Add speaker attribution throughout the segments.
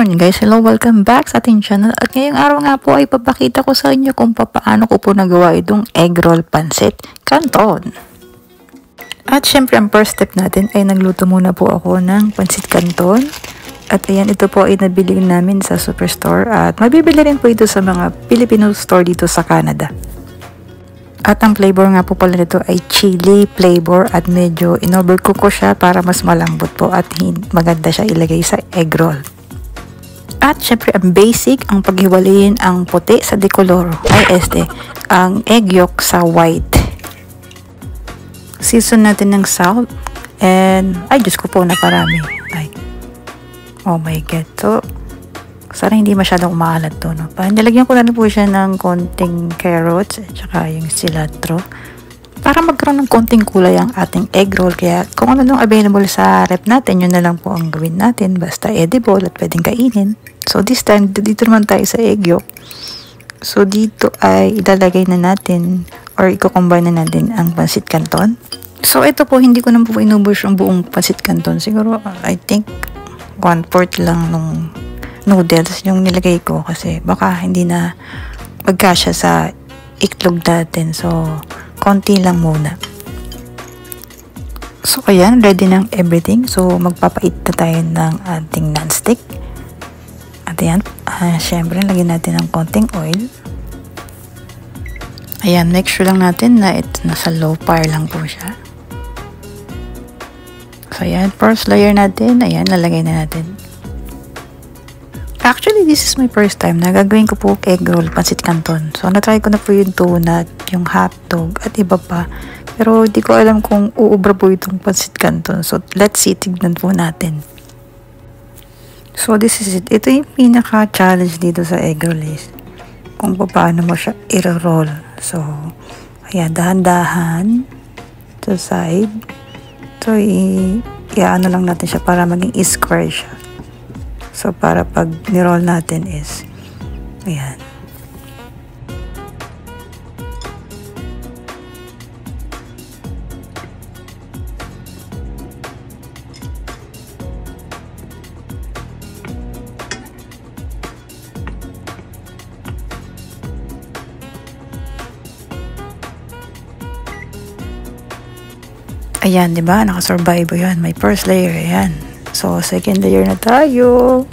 Speaker 1: morning guys, hello, welcome back sa ating channel. At ngayong araw nga po ay papakita ko sa inyo kung paano ko po nagawa itong egg roll pancit canton. At syempre ang first step natin ay nagluto muna po ako ng pancit canton. At ayan, ito po ay nabili namin sa superstore at mabibili rin po ito sa mga Filipino store dito sa Canada. At ang flavor nga po pala nito ay chili flavor at medyo in-overcook ko siya para mas malambot po at maganda siya ilagay sa egg roll. At syempre ang basic, ang paghiwalayin ang puti sa decoloro ay ang egg yolk sa white. Season natin ng salt and ay Diyos ko po naparami. Ay, oh my god. So sana hindi masyadong umaalat to, no? Nilagyan ko na rin po siya ng konting carrots at saka yung cilantro para magkaroon ng konting kulay ang ating egg roll. Kaya kung ano nung available sa rep natin, yun na lang po ang gawin natin. Basta edible at pwedeng kainin. So this time, dito naman tayo sa egg yolk. So dito ay ilalagay na natin or i-combine na natin ang pancit canton. So ito po, hindi ko na po inubos yung buong pancit canton. Siguro, I think 1/4 lang nung noodles yung nilagay ko kasi baka hindi na magkasya sa itlog natin. So, konti lang muna. So, ayan, ready ng everything. So, magpapait na tayo ng ating nonstick. At ayan, syempre, lagyan natin ng konting oil. Ayan, make sure lang natin na ito nasa low fire lang po siya. So, ayan, first layer natin. Ayan, lalagay na natin. Actually, this is my first time na gagawin ko po egg roll pancit canton. So, na-try ko na po yung donut, yung hotdog, at iba pa. Pero, hindi ko alam kung uubra po itong pancit canton. So, let's see, tignan po natin. So, this is it. Ito yung pinaka-challenge dito sa egg roll is kung paano mo siya i-roll. So, ayan, dahan-dahan sa side. So, i-ano lang natin siya para maging square siya. So, para pag ni-roll natin is, ayan. Ayan, diba? Nakasurvive yan. May first layer, ayan. So, second layer na tayo.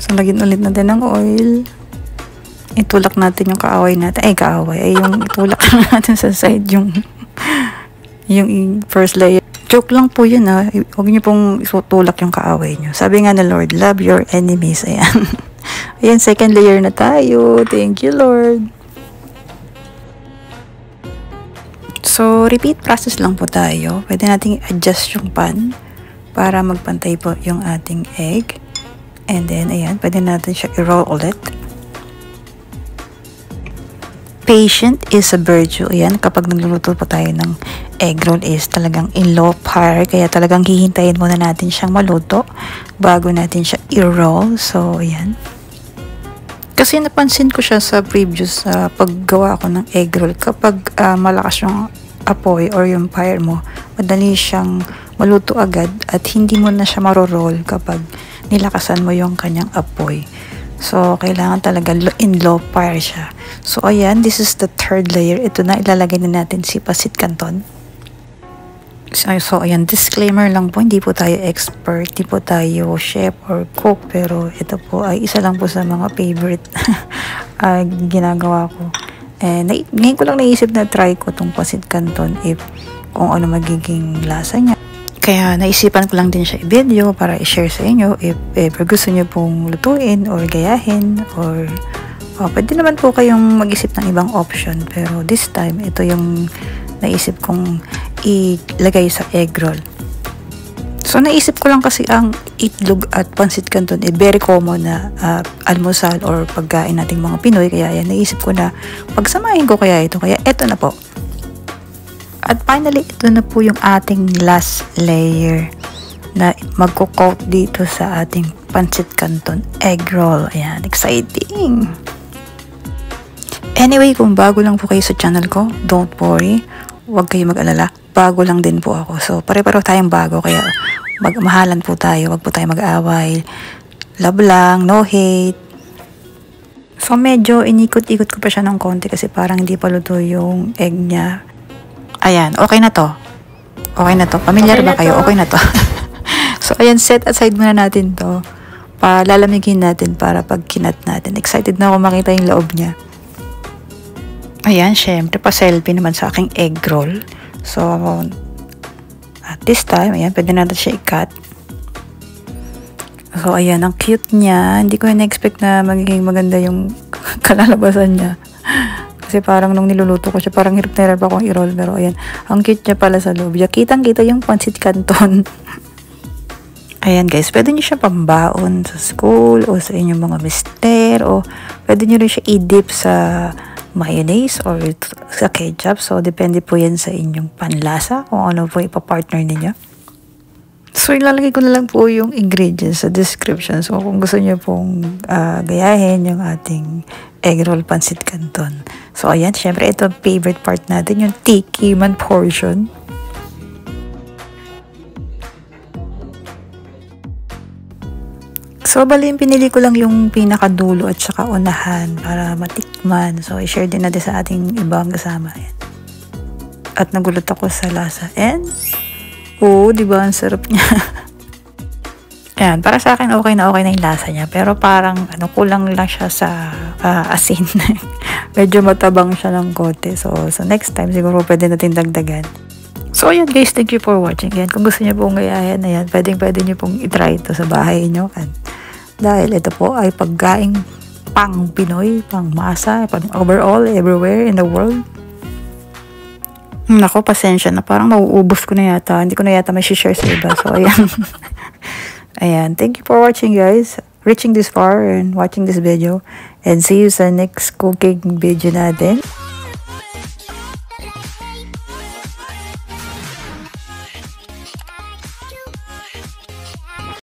Speaker 1: So, lagyan ulit natin ng oil. Itulak natin yung kaaway natin. Ay, kaaway. Ay, yung itulak natin sa side yung first layer. Joke lang po yun, ha. Huwag niyo pong itulak yung kaaway niyo. Sabi nga na Lord, love your enemies. Ayan. Ayan, second layer na tayo. Thank you, Lord. So, repeat process lang po tayo. Pwede natin i-adjust yung pan para magpantay po yung ating egg. And then, ayan, pwede natin siya i-roll ulit. Patient is a virtue. Ayan, kapag nagluluto po tayo ng egg roll is talagang in low fire. Kaya talagang hihintayin muna natin siyang maluto bago natin siya i-roll. So, ayan. Kasi napansin ko siya sa previous paggawa ko ng egg roll. Kapag malakas yung apoy or yung fire mo, madali siyang maluto agad at hindi mo na siya maro-roll kapag nilakasan mo yung kanyang apoy. So, kailangan talaga in low fire siya. So, ayan, this is the third layer. Ito na, ilalagay na natin si pancit canton. So, ayan, disclaimer lang po, hindi po tayo expert, hindi po tayo chef or cook, pero ito po ay isa lang po sa mga favorite ginagawa ko. And ngayon ko lang naisip na try ko itong pancit canton kung ano magiging lasa niya. Kaya naisipan ko lang din siya i-video para i-share sa inyo if ever gusto nyo pong lutuin or gayahin or pwede naman po kayong mag-isip ng ibang option. Pero this time, ito yung naisip kong ilagay sa egg roll. So naisip ko lang kasi ang itlog at pancit canton very common na almusal or pagkain nating mga Pinoy. Kaya yan, naisip ko na pagsamahin ko kaya ito. Kaya ito na po. At finally, ito na po yung ating last layer na magko-coat dito sa ating pancit canton egg roll. Ayan, exciting! Anyway, kung bago lang po kayo sa channel ko, don't worry. Huwag kayo mag-alala. Bago lang din po ako. So, pare-pareho tayong bago. Kaya magmahalan po tayo. Huwag po tayo mag-away. Love lang, no hate. So medyo inikot-ikot ko pa siya ng konti kasi parang hindi pa luto yung egg niya. Ayan, okay na to. Okay na to. Pamilyar ba kayo? Okay na to. So ayan, set aside muna natin to. Palalamigin natin para pag kinat natin. Excited na ako makita yung loob niya. Ayan, syempre, pa-selfie naman sa aking egg roll. So, at this time, ayan, pwede natin siya i-cut. So, ayan, ang cute niya. Hindi ko na-expect na magiging maganda yung kalalabasan niya. Kasi parang nung niluluto ko siya, parang hirap na hirap akong i-roll. Pero ayan, ang cute niya pala sa loob. Kitang-kita yung pancit canton. Ayan guys, pwede nyo siya pambaon sa school o sa inyong mga mister o pwede nyo rin siya i-dip sa mayonnaise or sa ketchup. So, depende po yan sa inyong panlasa kung ano po ipapartner ninyo. So, ilalagay ko na lang po yung ingredients sa description. So, kung gusto nyo pong gayahin yung ating egg roll pancit canton. So, ayan, syempre ito favorite part natin, yung tiki man portion. So, bali, pinili ko lang yung pinakadulo at saka unahan para matikman. So, i-share din natin sa ating ibang kasama. Ayan. At nagulat ako sa lasa. And, diba, ang sarap niya. Ayan, para sa akin, okay na yung lasa niya. Pero parang, kulang lang siya sa asin. Medyo matabang siya ng kote. So, next time, siguro pwede natin dagdagan. So, ayan guys, thank you for watching. Ayan, kung gusto niyo pong gayahin, ayan, pwede niyo pong itry ito sa bahay niyo. Dahil ito po ay pagkaing pang Pinoy, pang masa, pang overall, everywhere in the world. Nako, pasensya na. Parang mauubos ko na yata. Hindi ko na yata may share sa iba. So, ayan. Ayan. Thank you for watching, guys. Reaching this far and watching this video. And see you sa next cooking video natin.